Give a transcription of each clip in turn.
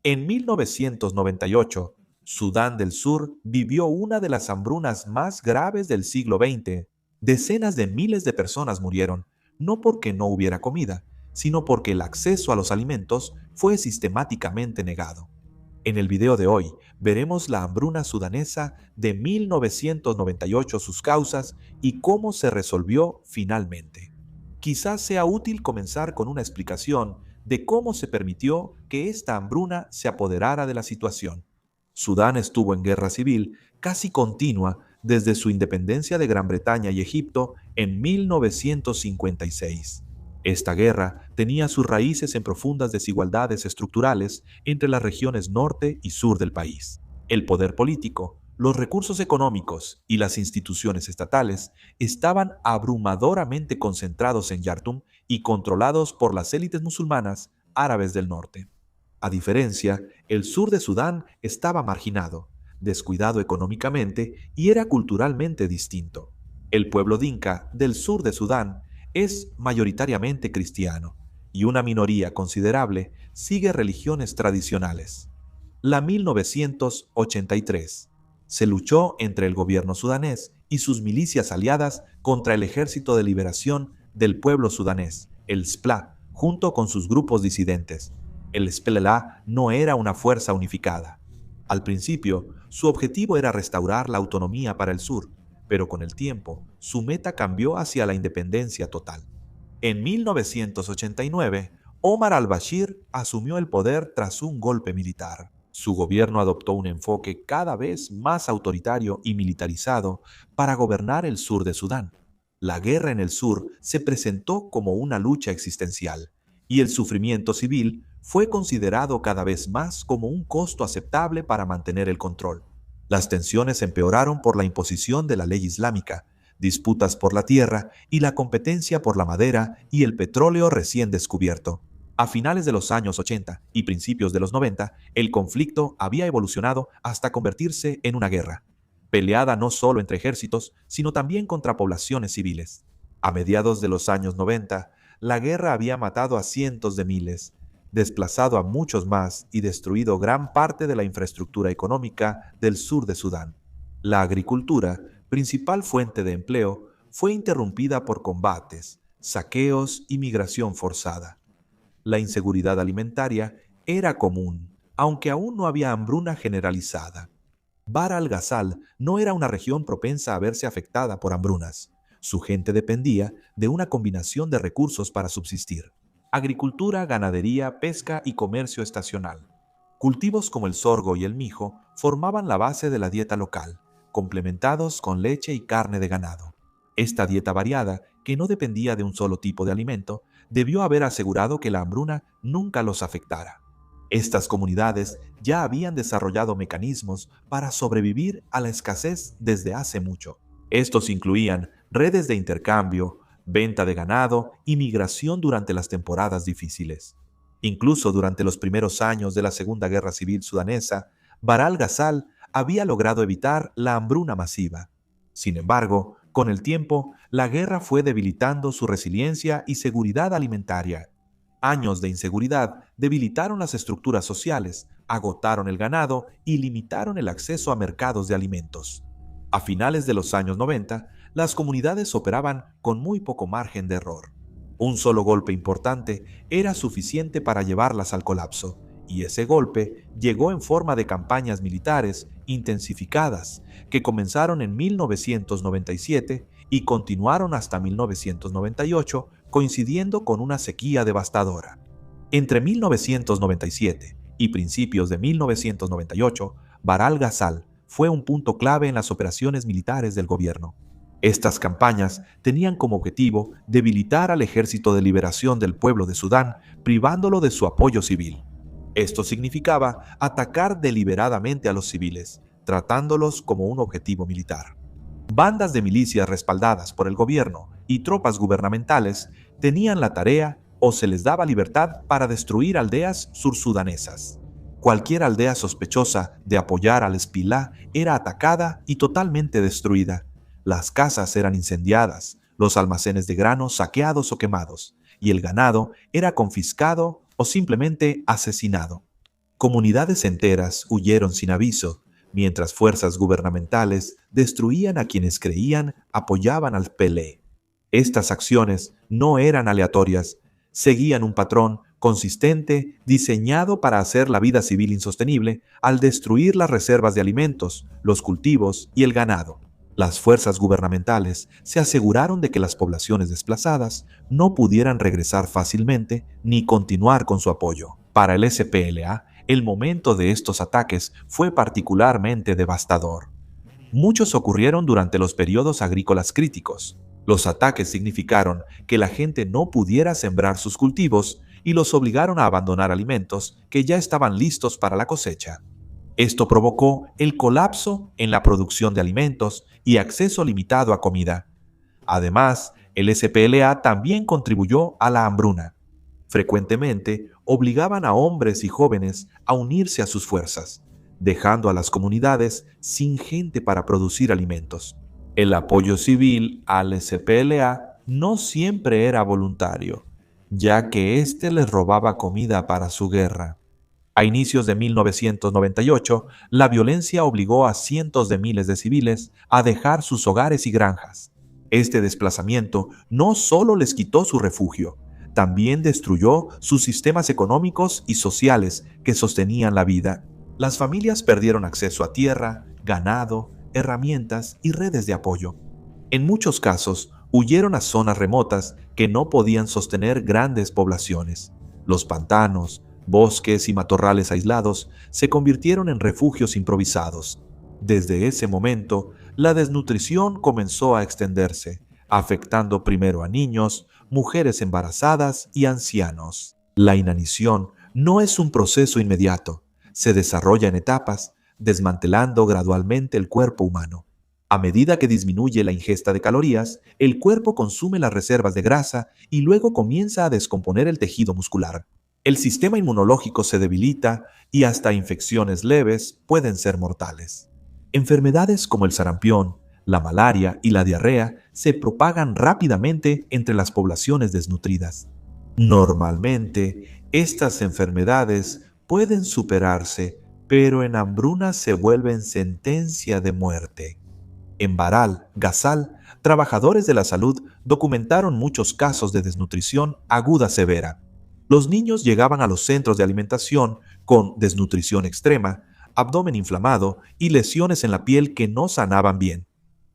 En 1998, Sudán del Sur vivió una de las hambrunas más graves del siglo XX. Decenas de miles de personas murieron, no porque no hubiera comida, sino porque el acceso a los alimentos fue sistemáticamente negado. En el video de hoy veremos la hambruna sudanesa de 1998, sus causas y cómo se resolvió finalmente. Quizás sea útil comenzar con una explicación de cómo se permitió que esta hambruna se apoderara de la situación. Sudán estuvo en guerra civil casi continua desde su independencia de Gran Bretaña y Egipto en 1956. Esta guerra tenía sus raíces en profundas desigualdades estructurales entre las regiones norte y sur del país. El poder político, los recursos económicos y las instituciones estatales estaban abrumadoramente concentrados en Yartum y controlados por las élites musulmanas árabes del norte. A diferencia, el sur de Sudán estaba marginado, descuidado económicamente y era culturalmente distinto. El pueblo dinka del sur de Sudán es mayoritariamente cristiano y una minoría considerable sigue religiones tradicionales. La 1983 se luchó entre el gobierno sudanés y sus milicias aliadas contra el Ejército de Liberación del Pueblo Sudanés, el SPLA, junto con sus grupos disidentes. El SPLA no era una fuerza unificada. Al principio, su objetivo era restaurar la autonomía para el sur, pero con el tiempo, su meta cambió hacia la independencia total. En 1989, Omar al-Bashir asumió el poder tras un golpe militar. Su gobierno adoptó un enfoque cada vez más autoritario y militarizado para gobernar el sur de Sudán. La guerra en el sur se presentó como una lucha existencial, y el sufrimiento civil fue considerado cada vez más como un costo aceptable para mantener el control. Las tensiones empeoraron por la imposición de la ley islámica, disputas por la tierra y la competencia por la madera y el petróleo recién descubierto. A finales de los años 80 y principios de los 90, el conflicto había evolucionado hasta convertirse en una guerra, peleada no solo entre ejércitos, sino también contra poblaciones civiles. A mediados de los años 90, la guerra había matado a cientos de miles, desplazado a muchos más y destruido gran parte de la infraestructura económica del sur de Sudán. La agricultura, principal fuente de empleo, fue interrumpida por combates, saqueos y migración forzada. La inseguridad alimentaria era común, aunque aún no había hambruna generalizada. Bahr al-Ghazal no era una región propensa a verse afectada por hambrunas. Su gente dependía de una combinación de recursos para subsistir: agricultura, ganadería, pesca y comercio estacional. Cultivos como el sorgo y el mijo formaban la base de la dieta local, complementados con leche y carne de ganado. Esta dieta variada, que no dependía de un solo tipo de alimento, debió haber asegurado que la hambruna nunca los afectara. Estas comunidades ya habían desarrollado mecanismos para sobrevivir a la escasez desde hace mucho. Estos incluían redes de intercambio, venta de ganado y migración durante las temporadas difíciles. Incluso durante los primeros años de la Segunda Guerra Civil sudanesa, Bahr al-Ghazal había logrado evitar la hambruna masiva. Sin embargo, con el tiempo, la guerra fue debilitando su resiliencia y seguridad alimentaria. Años de inseguridad debilitaron las estructuras sociales, agotaron el ganado y limitaron el acceso a mercados de alimentos. A finales de los años 90, las comunidades operaban con muy poco margen de error. Un solo golpe importante era suficiente para llevarlas al colapso, y ese golpe llegó en forma de campañas militares intensificadas que comenzaron en 1997 y continuaron hasta 1998, coincidiendo con una sequía devastadora. Entre 1997 y principios de 1998, Bahr al-Ghazal fue un punto clave en las operaciones militares del gobierno. Estas campañas tenían como objetivo debilitar al Ejército de Liberación del Pueblo de Sudán, privándolo de su apoyo civil. Esto significaba atacar deliberadamente a los civiles, tratándolos como un objetivo militar. Bandas de milicias respaldadas por el gobierno y tropas gubernamentales tenían la tarea o se les daba libertad para destruir aldeas sursudanesas. Cualquier aldea sospechosa de apoyar al SPLA era atacada y totalmente destruida. Las casas eran incendiadas, los almacenes de grano saqueados o quemados, y el ganado era confiscado o simplemente asesinado. Comunidades enteras huyeron sin aviso, mientras fuerzas gubernamentales destruían a quienes creían apoyaban al PLE. Estas acciones no eran aleatorias, seguían un patrón consistente diseñado para hacer la vida civil insostenible al destruir las reservas de alimentos, los cultivos y el ganado. Las fuerzas gubernamentales se aseguraron de que las poblaciones desplazadas no pudieran regresar fácilmente ni continuar con su apoyo. Para el SPLA, el momento de estos ataques fue particularmente devastador. Muchos ocurrieron durante los periodos agrícolas críticos. Los ataques significaron que la gente no pudiera sembrar sus cultivos y los obligaron a abandonar alimentos que ya estaban listos para la cosecha. Esto provocó el colapso en la producción de alimentos y acceso limitado a comida. Además, el SPLA también contribuyó a la hambruna. Frecuentemente obligaban a hombres y jóvenes a unirse a sus fuerzas, dejando a las comunidades sin gente para producir alimentos. El apoyo civil al SPLA no siempre era voluntario, ya que éste les robaba comida para su guerra. A inicios de 1998, la violencia obligó a cientos de miles de civiles a dejar sus hogares y granjas. Este desplazamiento no solo les quitó su refugio, también destruyó sus sistemas económicos y sociales que sostenían la vida. Las familias perdieron acceso a tierra, ganado, herramientas y redes de apoyo. En muchos casos, huyeron a zonas remotas que no podían sostener grandes poblaciones. Los pantanos, bosques y matorrales aislados se convirtieron en refugios improvisados. Desde ese momento, la desnutrición comenzó a extenderse, afectando primero a niños, mujeres embarazadas y ancianos. La inanición no es un proceso inmediato, se desarrolla en etapas, desmantelando gradualmente el cuerpo humano. A medida que disminuye la ingesta de calorías, el cuerpo consume las reservas de grasa y luego comienza a descomponer el tejido muscular. El sistema inmunológico se debilita y hasta infecciones leves pueden ser mortales. Enfermedades como el sarampión, la malaria y la diarrea se propagan rápidamente entre las poblaciones desnutridas. Normalmente, estas enfermedades pueden superarse, pero en hambruna se vuelven sentencia de muerte. En Baral, Gazal, trabajadores de la salud documentaron muchos casos de desnutrición aguda severa. Los niños llegaban a los centros de alimentación con desnutrición extrema, abdomen inflamado y lesiones en la piel que no sanaban bien.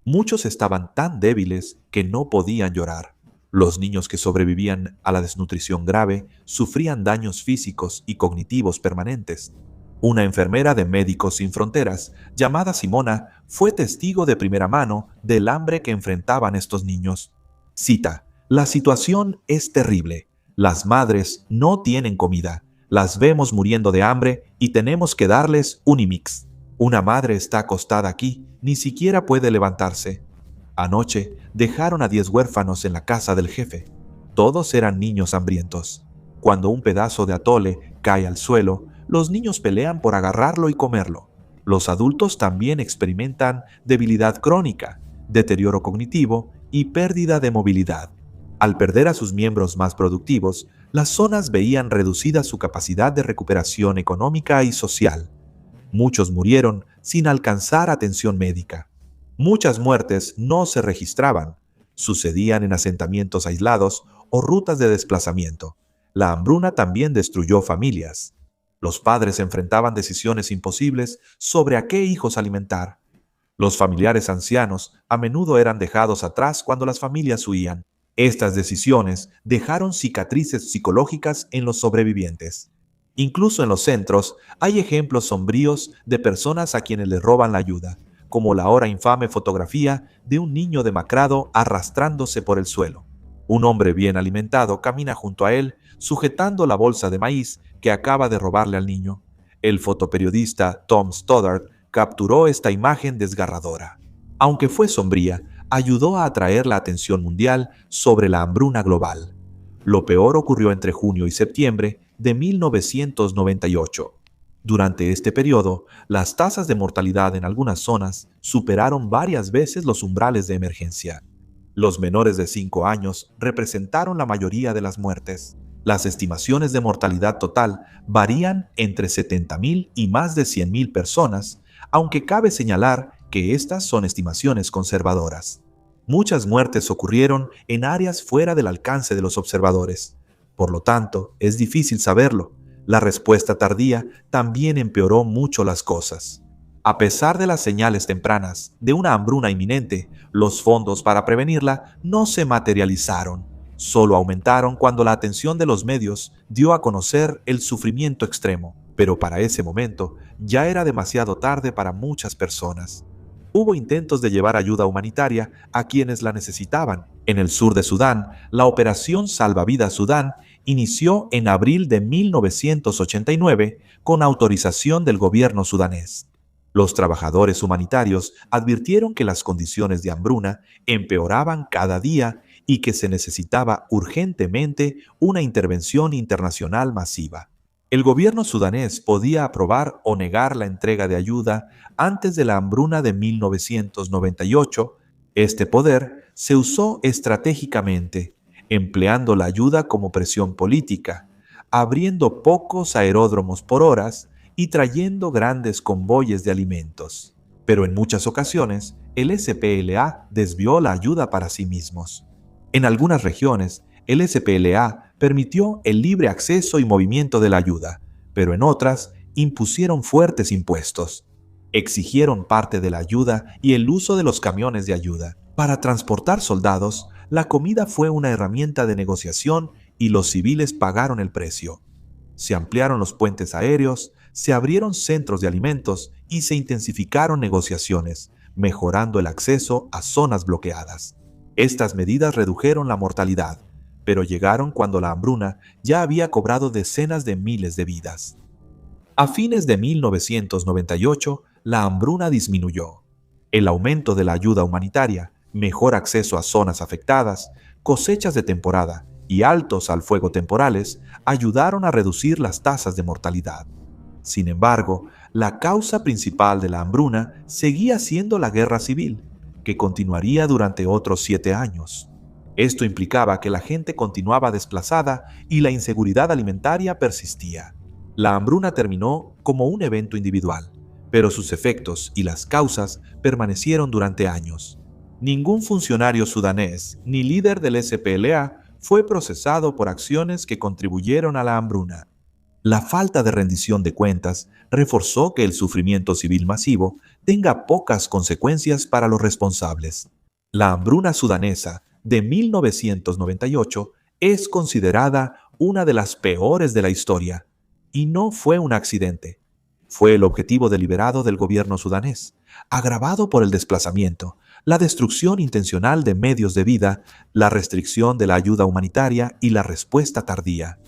Muchos estaban tan débiles que no podían llorar. Los niños que sobrevivían a la desnutrición grave sufrían daños físicos y cognitivos permanentes. Una enfermera de Médicos Sin Fronteras, llamada Simona, fue testigo de primera mano del hambre que enfrentaban estos niños. Cita: "La situación es terrible. Las madres no tienen comida. Las vemos muriendo de hambre y tenemos que darles Unimix. Una madre está acostada aquí, ni siquiera puede levantarse. Anoche dejaron a 10 huérfanos en la casa del jefe. Todos eran niños hambrientos. Cuando un pedazo de atole cae al suelo, los niños pelean por agarrarlo y comerlo. Los adultos también experimentan debilidad crónica, deterioro cognitivo y pérdida de movilidad. Al perder a sus miembros más productivos, las zonas veían reducida su capacidad de recuperación económica y social. Muchos murieron sin alcanzar atención médica. Muchas muertes no se registraban. Sucedían en asentamientos aislados o rutas de desplazamiento. La hambruna también destruyó familias. Los padres enfrentaban decisiones imposibles sobre a qué hijos alimentar. Los familiares ancianos a menudo eran dejados atrás cuando las familias huían. Estas decisiones dejaron cicatrices psicológicas en los sobrevivientes. Incluso en los centros hay ejemplos sombríos de personas a quienes les roban la ayuda, como la ahora infame fotografía de un niño demacrado arrastrándose por el suelo. Un hombre bien alimentado camina junto a él, sujetando la bolsa de maíz que acaba de robarle al niño. El fotoperiodista Tom Stoddard capturó esta imagen desgarradora. Aunque fue sombría, ayudó a atraer la atención mundial sobre la hambruna global. Lo peor ocurrió entre junio y septiembre de 1998. Durante este periodo, las tasas de mortalidad en algunas zonas superaron varias veces los umbrales de emergencia. Los menores de 5 años representaron la mayoría de las muertes. Las estimaciones de mortalidad total varían entre 70.000 y más de 100.000 personas, aunque cabe señalar que estas son estimaciones conservadoras. Muchas muertes ocurrieron en áreas fuera del alcance de los observadores. Por lo tanto, es difícil saberlo. La respuesta tardía también empeoró mucho las cosas. A pesar de las señales tempranas de una hambruna inminente, los fondos para prevenirla no se materializaron. Solo aumentaron cuando la atención de los medios dio a conocer el sufrimiento extremo. Pero para ese momento ya era demasiado tarde para muchas personas. Hubo intentos de llevar ayuda humanitaria a quienes la necesitaban. En el sur de Sudán, la Operación Salvavidas Sudán inició en abril de 1989 con autorización del gobierno sudanés. Los trabajadores humanitarios advirtieron que las condiciones de hambruna empeoraban cada día y que se necesitaba urgentemente una intervención internacional masiva. El gobierno sudanés podía aprobar o negar la entrega de ayuda antes de la hambruna de 1998. Este poder se usó estratégicamente, empleando la ayuda como presión política, abriendo pocos aeródromos por horas y trayendo grandes convoyes de alimentos. Pero en muchas ocasiones, el SPLA desvió la ayuda para sí mismos. En algunas regiones, el SPLA permitió el libre acceso y movimiento de la ayuda, pero en otras impusieron fuertes impuestos. Exigieron parte de la ayuda y el uso de los camiones de ayuda. Para transportar soldados, la comida fue una herramienta de negociación y los civiles pagaron el precio. Se ampliaron los puentes aéreos, se abrieron centros de alimentos y se intensificaron negociaciones, mejorando el acceso a zonas bloqueadas. Estas medidas redujeron la mortalidad, pero llegaron cuando la hambruna ya había cobrado decenas de miles de vidas. A fines de 1998, la hambruna disminuyó. El aumento de la ayuda humanitaria, mejor acceso a zonas afectadas, cosechas de temporada y altos al fuego temporales ayudaron a reducir las tasas de mortalidad. Sin embargo, la causa principal de la hambruna seguía siendo la guerra civil, que continuaría durante otros 7 años. Esto implicaba que la gente continuaba desplazada y la inseguridad alimentaria persistía. La hambruna terminó como un evento individual, pero sus efectos y las causas permanecieron durante años. Ningún funcionario sudanés ni líder del SPLA fue procesado por acciones que contribuyeron a la hambruna. La falta de rendición de cuentas reforzó que el sufrimiento civil masivo tenga pocas consecuencias para los responsables. La hambruna sudanesa de 1998 es considerada una de las peores de la historia, y no fue un accidente. Fue el objetivo deliberado del gobierno sudanés, agravado por el desplazamiento, la destrucción intencional de medios de vida, la restricción de la ayuda humanitaria y la respuesta tardía.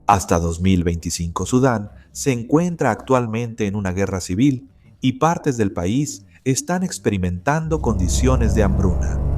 Hasta 2025 Sudán se encuentra actualmente en una guerra civil y partes del país están experimentando condiciones de hambruna.